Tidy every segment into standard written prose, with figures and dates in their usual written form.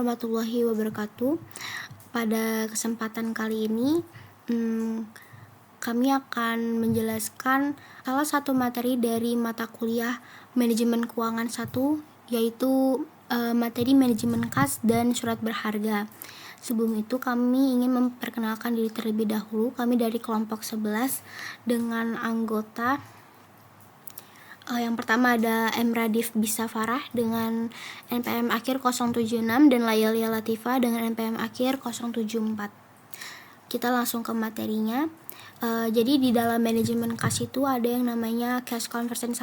warahmatullahi wabarakatuh. Pada kesempatan kali ini kami akan menjelaskan salah satu materi dari mata kuliah Manajemen Keuangan 1, yaitu materi Manajemen Kas dan Surat Berharga. Sebelum itu kami ingin memperkenalkan diri terlebih dahulu. Kami dari kelompok 11 dengan anggota yang pertama ada M. Radif Bisa Farah dengan NPM akhir 076 dan Layalia Latifah dengan NPM akhir 074. Kita langsung ke materinya. Jadi di dalam manajemen kas itu ada yang namanya cash conversion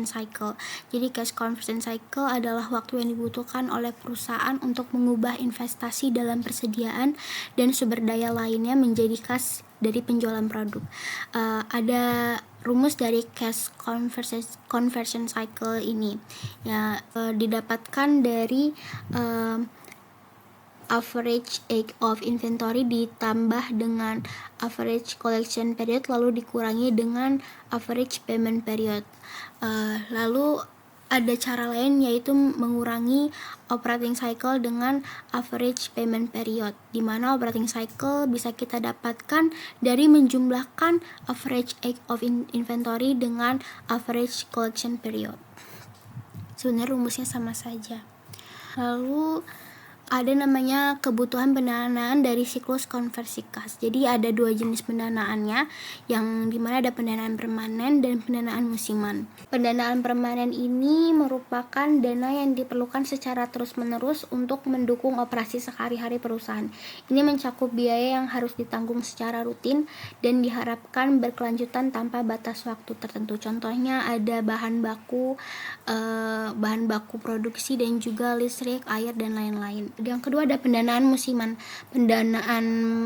cycle. Jadi cash conversion cycle adalah waktu yang dibutuhkan oleh perusahaan untuk mengubah investasi dalam persediaan dan sumber daya lainnya menjadi kas dari penjualan produk. Ada rumus dari cash conversion cycle ini ya, didapatkan dari average age of inventory ditambah dengan average collection period lalu dikurangi dengan average payment period. Lalu ada cara lain yaitu mengurangi operating cycle dengan average payment period, di mana operating cycle bisa kita dapatkan dari menjumlahkan average age of inventory dengan average collection period. Sebenarnya rumusnya sama saja. Lalu ada namanya kebutuhan pendanaan dari siklus konversi kas. Jadi ada dua jenis pendanaannya, yang dimana ada pendanaan permanen dan pendanaan musiman. Pendanaan permanen ini merupakan dana yang diperlukan secara terus-menerus untuk mendukung operasi sehari-hari perusahaan. Ini mencakup biaya yang harus ditanggung secara rutin dan diharapkan berkelanjutan tanpa batas waktu tertentu. Contohnya ada bahan baku produksi dan juga listrik, air, dan lain-lain. Yang kedua ada pendanaan musiman. Pendanaan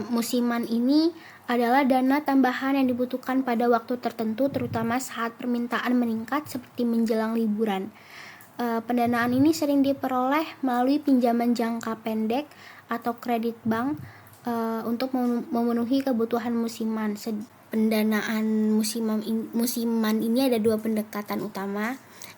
musiman ini adalah dana tambahan yang dibutuhkan pada waktu tertentu, terutama saat permintaan meningkat seperti menjelang liburan. Pendanaan ini sering diperoleh melalui pinjaman jangka pendek atau kredit bank untuk memenuhi kebutuhan musiman. Pendanaan musiman ini ada dua pendekatan utama.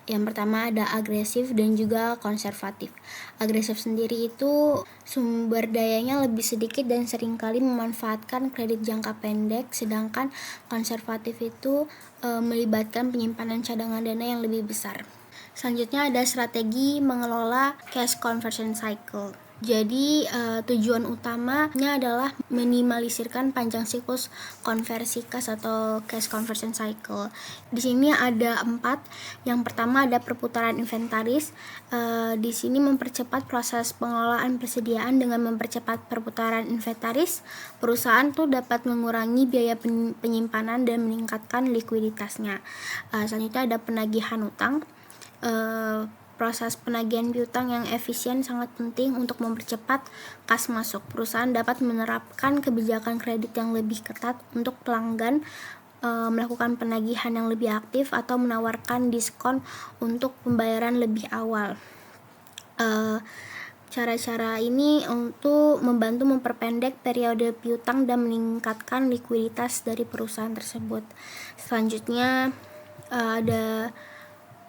Yang pertama ada agresif dan juga konservatif. Agresif sendiri itu sumber dayanya lebih sedikit dan seringkali memanfaatkan kredit jangka pendek, sedangkan konservatif itu melibatkan penyimpanan cadangan dana yang lebih besar. Selanjutnya ada strategi mengelola cash conversion cycle. Jadi tujuan utamanya adalah minimalisirkan panjang siklus konversi kas atau cash conversion cycle. Di sini ada 4. Yang pertama ada perputaran inventaris. Di sini mempercepat proses pengelolaan persediaan dengan mempercepat perputaran inventaris. Perusahaan tuh dapat mengurangi biaya penyimpanan dan meningkatkan likuiditasnya. Selanjutnya ada penagihan utang. Proses penagihan piutang yang efisien sangat penting untuk mempercepat kas masuk. Perusahaan dapat menerapkan kebijakan kredit yang lebih ketat untuk pelanggan, melakukan penagihan yang lebih aktif, atau menawarkan diskon untuk pembayaran lebih awal. Cara-cara ini untuk membantu memperpendek periode piutang dan meningkatkan likuiditas dari perusahaan tersebut. Selanjutnya ada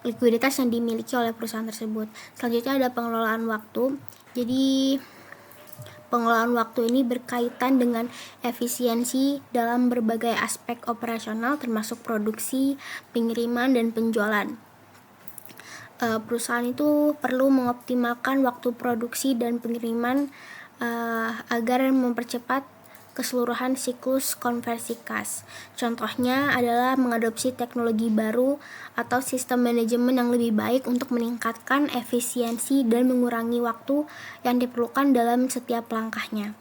likuiditas yang dimiliki oleh perusahaan tersebut. Selanjutnya ada pengelolaan waktu. Jadi pengelolaan waktu ini berkaitan dengan efisiensi dalam berbagai aspek operasional termasuk produksi, pengiriman, dan penjualan. Perusahaan itu perlu mengoptimalkan waktu produksi dan pengiriman agar mempercepat keseluruhan siklus konversi kas. Contohnya adalah mengadopsi teknologi baru atau sistem manajemen yang lebih baik untuk meningkatkan efisiensi dan mengurangi waktu yang diperlukan dalam setiap langkahnya.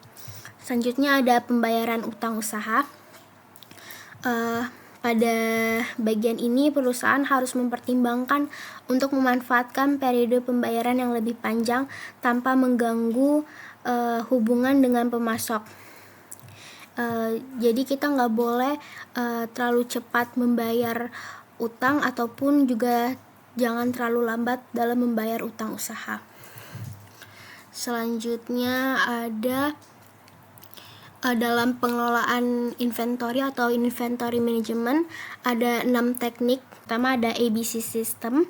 Selanjutnya ada pembayaran utang usaha. Pada bagian ini perusahaan harus mempertimbangkan untuk memanfaatkan periode pembayaran yang lebih panjang tanpa mengganggu hubungan dengan pemasok. Jadi kita nggak boleh terlalu cepat membayar utang ataupun juga jangan terlalu lambat dalam membayar utang usaha. Selanjutnya ada dalam pengelolaan inventory atau inventory management ada 6 teknik. Pertama ada ABC system.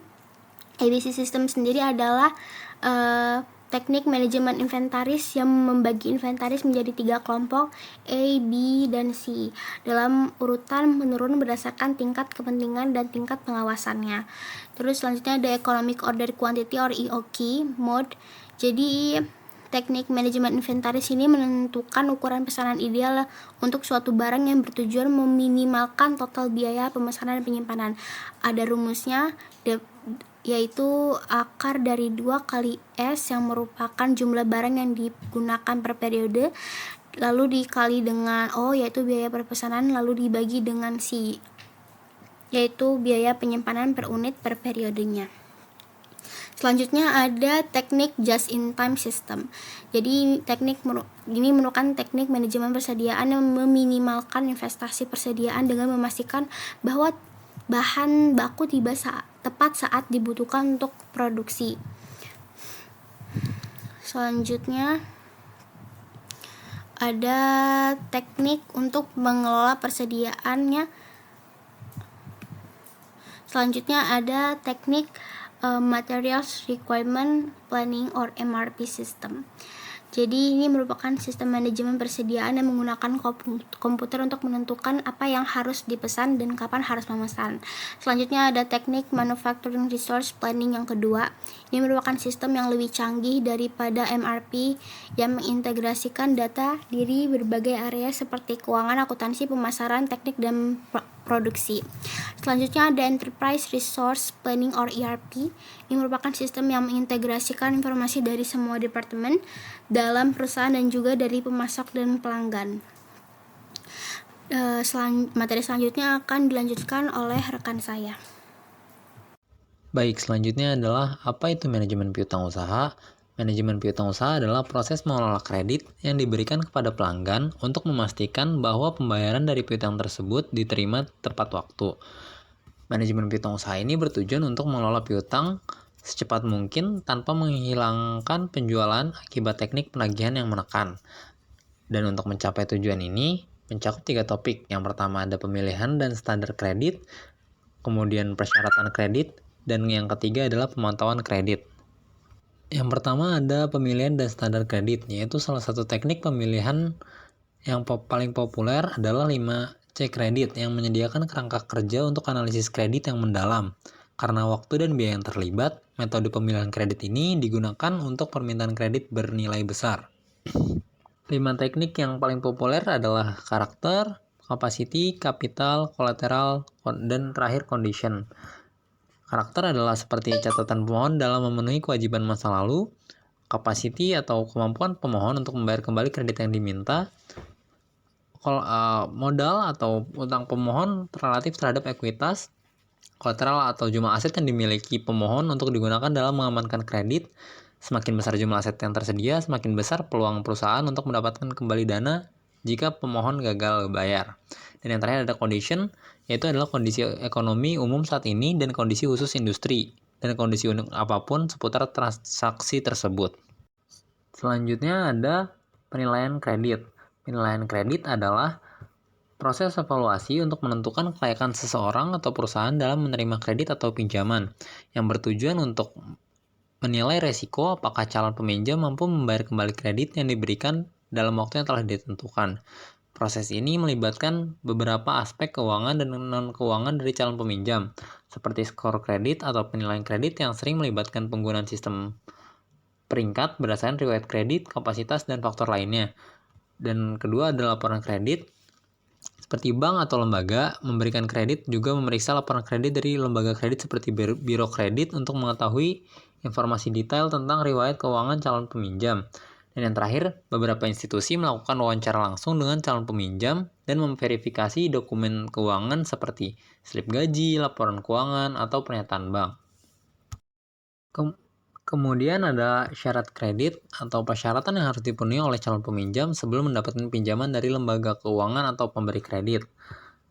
ABC system sendiri adalah teknik manajemen inventaris yang membagi inventaris menjadi 3 kelompok, A, B, dan C, dalam urutan menurun berdasarkan tingkat kepentingan dan tingkat pengawasannya. Terus selanjutnya ada Economic Order Quantity or EOQ mode. Jadi teknik manajemen inventaris ini menentukan ukuran pesanan ideal untuk suatu barang yang bertujuan meminimalkan total biaya pemesanan dan penyimpanan. Ada rumusnya, yaitu akar dari 2 kali S yang merupakan jumlah barang yang digunakan per periode, lalu dikali dengan O yaitu biaya per pesanan, lalu dibagi dengan C yaitu biaya penyimpanan per unit per periodenya. Selanjutnya ada teknik just-in-time system. Jadi teknik ini merupakan teknik manajemen persediaan yang meminimalkan investasi persediaan dengan memastikan bahwa bahan baku tiba tepat saat dibutuhkan untuk produksi. Selanjutnya ada teknik untuk mengelola persediaannya. Selanjutnya ada teknik Materials Requirement Planning or MRP System. Jadi ini merupakan sistem manajemen persediaan yang menggunakan komputer untuk menentukan apa yang harus dipesan dan kapan harus memesan. Selanjutnya ada teknik Manufacturing Resource Planning yang kedua. Ini merupakan sistem yang lebih canggih daripada MRP yang mengintegrasikan data dari berbagai area seperti keuangan, akuntansi, pemasaran, teknik, dan produksi. Selanjutnya ada Enterprise Resource Planning or ERP. Ini merupakan sistem yang mengintegrasikan informasi dari semua departemen dalam perusahaan dan juga dari pemasok dan pelanggan. Materi selanjutnya akan dilanjutkan oleh rekan saya. Baik, selanjutnya adalah apa itu manajemen piutang usaha? Manajemen piutang usaha adalah proses mengelola kredit yang diberikan kepada pelanggan untuk memastikan bahwa pembayaran dari piutang tersebut diterima tepat waktu. Manajemen piutang usaha ini bertujuan untuk mengelola piutang secepat mungkin tanpa menghilangkan penjualan akibat teknik penagihan yang menekan. Dan untuk mencapai tujuan ini, mencakup 3 topik. Yang pertama ada pemilihan dan standar kredit, kemudian persyaratan kredit, dan yang ketiga adalah pemantauan kredit. Yang pertama ada pemilihan dan standar kredit, yaitu salah satu teknik pemilihan yang paling populer adalah 5C kredit yang menyediakan kerangka kerja untuk analisis kredit yang mendalam. Karena waktu dan biaya yang terlibat, metode pemilihan kredit ini digunakan untuk permintaan kredit bernilai besar. 5 teknik yang paling populer adalah karakter, capacity, capital, collateral, dan terakhir condition. Karakter adalah seperti catatan pemohon dalam memenuhi kewajiban masa lalu, capacity atau kemampuan pemohon untuk membayar kembali kredit yang diminta, modal atau utang pemohon relatif terhadap ekuitas, kolateral atau jumlah aset yang dimiliki pemohon untuk digunakan dalam mengamankan kredit. Semakin besar jumlah aset yang tersedia, semakin besar peluang perusahaan untuk mendapatkan kembali dana jika pemohon gagal bayar. Dan yang terakhir ada condition, yaitu adalah kondisi ekonomi umum saat ini dan kondisi khusus industri, dan kondisi unik apapun seputar transaksi tersebut. Selanjutnya ada penilaian kredit. Penilaian kredit adalah proses evaluasi untuk menentukan kelayakan seseorang atau perusahaan dalam menerima kredit atau pinjaman, yang bertujuan untuk menilai resiko apakah calon peminjam mampu membayar kembali kredit yang diberikan dalam waktu yang telah ditentukan. Proses ini melibatkan beberapa aspek keuangan dan non-keuangan dari calon peminjam, seperti skor kredit atau penilaian kredit yang sering melibatkan penggunaan sistem peringkat berdasarkan riwayat kredit, kapasitas, dan faktor lainnya. Dan kedua adalah laporan kredit. Seperti bank atau lembaga memberikan kredit juga memeriksa laporan kredit dari lembaga kredit seperti biro kredit untuk mengetahui informasi detail tentang riwayat keuangan calon peminjam. Dan yang terakhir, beberapa institusi melakukan wawancara langsung dengan calon peminjam dan memverifikasi dokumen keuangan seperti slip gaji, laporan keuangan, atau pernyataan bank. Kemudian ada syarat kredit atau persyaratan yang harus dipenuhi oleh calon peminjam sebelum mendapatkan pinjaman dari lembaga keuangan atau pemberi kredit.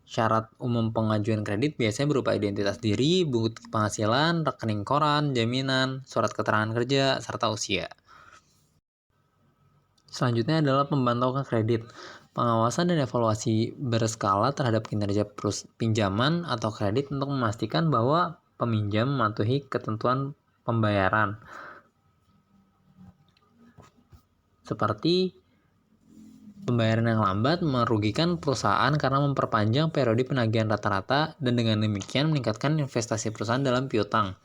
Syarat umum pengajuan kredit biasanya berupa identitas diri, bukti penghasilan, rekening koran, jaminan, surat keterangan kerja, serta usia. Selanjutnya adalah pemantauan kredit. Pengawasan dan evaluasi berskala terhadap kinerja pinjaman atau kredit untuk memastikan bahwa peminjam mematuhi ketentuan pembayaran. seperti pembayaran yang lambat merugikan perusahaan karena memperpanjang periode penagihan rata-rata dan dengan demikian meningkatkan investasi perusahaan dalam piutang.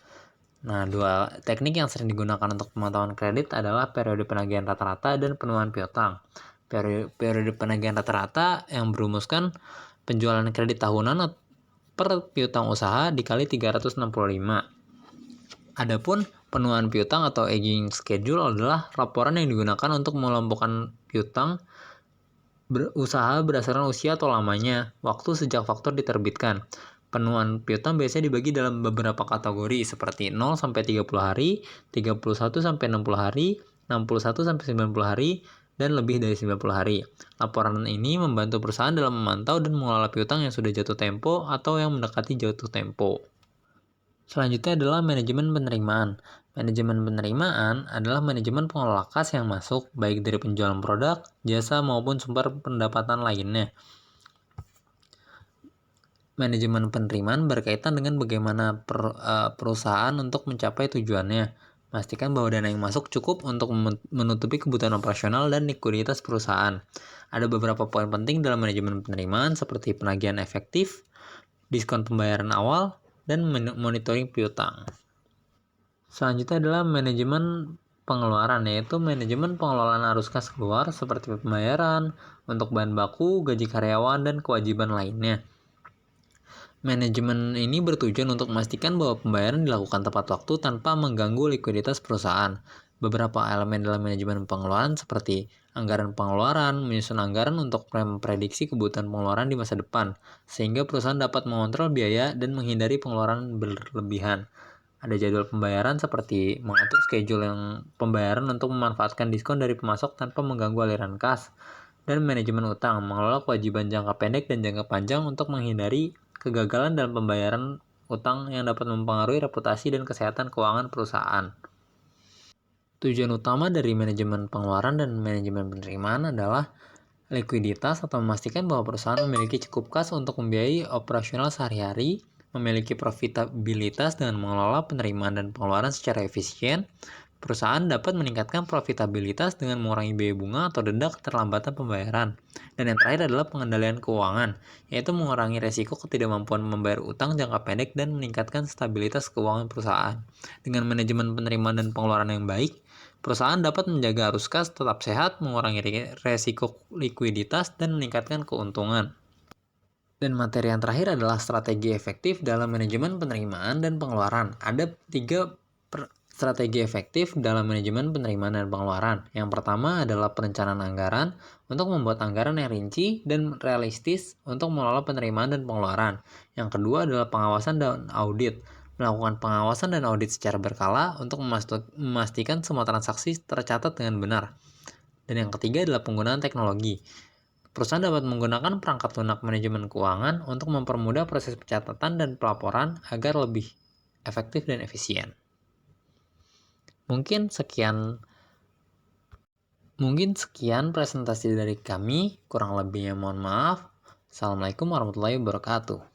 Nah, dua teknik yang sering digunakan untuk pemantauan kredit adalah periode penagihan rata-rata dan penuaan piutang. Periode penagihan rata-rata yang merumuskan penjualan kredit tahunan per piutang usaha dikali 365. Adapun penuaan piutang atau aging schedule adalah laporan yang digunakan untuk mengelompokkan piutang usaha berdasarkan usia atau lamanya waktu sejak faktur diterbitkan. Penuaan piutang biasanya dibagi dalam beberapa kategori seperti 0 sampai 30 hari, 31 sampai 60 hari, 61 sampai 90 hari, dan lebih dari 90 hari. Laporan ini membantu perusahaan dalam memantau dan mengelola piutang yang sudah jatuh tempo atau yang mendekati jatuh tempo. Selanjutnya adalah manajemen penerimaan. Manajemen penerimaan adalah manajemen pengelola kas yang masuk, baik dari penjualan produk, jasa, maupun sumber pendapatan lainnya. Manajemen penerimaan berkaitan dengan bagaimana perusahaan untuk mencapai tujuannya. Pastikan bahwa dana yang masuk cukup untuk menutupi kebutuhan operasional dan likuiditas perusahaan. Ada beberapa poin penting dalam manajemen penerimaan seperti penagihan efektif, diskon pembayaran awal, dan monitoring piutang. Selanjutnya adalah manajemen pengeluaran, yaitu manajemen pengelolaan arus kas keluar seperti pembayaran untuk bahan baku, gaji karyawan, dan kewajiban lainnya. Manajemen ini bertujuan untuk memastikan bahwa pembayaran dilakukan tepat waktu tanpa mengganggu likuiditas perusahaan. Beberapa elemen dalam manajemen pengeluaran seperti anggaran pengeluaran, menyusun anggaran untuk memprediksi kebutuhan pengeluaran di masa depan, sehingga perusahaan dapat mengontrol biaya dan menghindari pengeluaran berlebihan. Ada jadwal pembayaran seperti mengatur schedule yang pembayaran untuk memanfaatkan diskon dari pemasok tanpa mengganggu aliran kas. Dan manajemen utang, mengelola kewajiban jangka pendek dan jangka panjang untuk menghindari kegagalan dalam pembayaran utang yang dapat mempengaruhi reputasi dan kesehatan keuangan perusahaan. Tujuan utama dari manajemen pengeluaran dan manajemen penerimaan adalah likuiditas atau memastikan bahwa perusahaan memiliki cukup kas untuk membiayai operasional sehari-hari, memiliki profitabilitas dengan mengelola penerimaan dan pengeluaran secara efisien. Perusahaan dapat meningkatkan profitabilitas dengan mengurangi biaya bunga atau denda keterlambatan pembayaran. Dan yang terakhir adalah pengendalian keuangan, yaitu mengurangi resiko ketidakmampuan membayar utang jangka pendek dan meningkatkan stabilitas keuangan perusahaan. Dengan manajemen penerimaan dan pengeluaran yang baik, perusahaan dapat menjaga arus kas tetap sehat, mengurangi resiko likuiditas, dan meningkatkan keuntungan. Dan materi yang terakhir adalah strategi efektif dalam manajemen penerimaan dan pengeluaran. Ada 3 strategi efektif dalam manajemen penerimaan dan pengeluaran. Yang pertama adalah perencanaan anggaran untuk membuat anggaran yang rinci dan realistis untuk mengelola penerimaan dan pengeluaran. Yang kedua adalah pengawasan dan audit. Melakukan pengawasan dan audit secara berkala untuk memastikan semua transaksi tercatat dengan benar. Dan yang ketiga adalah penggunaan teknologi. Perusahaan dapat menggunakan perangkat lunak manajemen keuangan untuk mempermudah proses pencatatan dan pelaporan agar lebih efektif dan efisien. Mungkin sekian presentasi dari kami, kurang lebihnya mohon maaf. Assalamualaikum warahmatullahi wabarakatuh.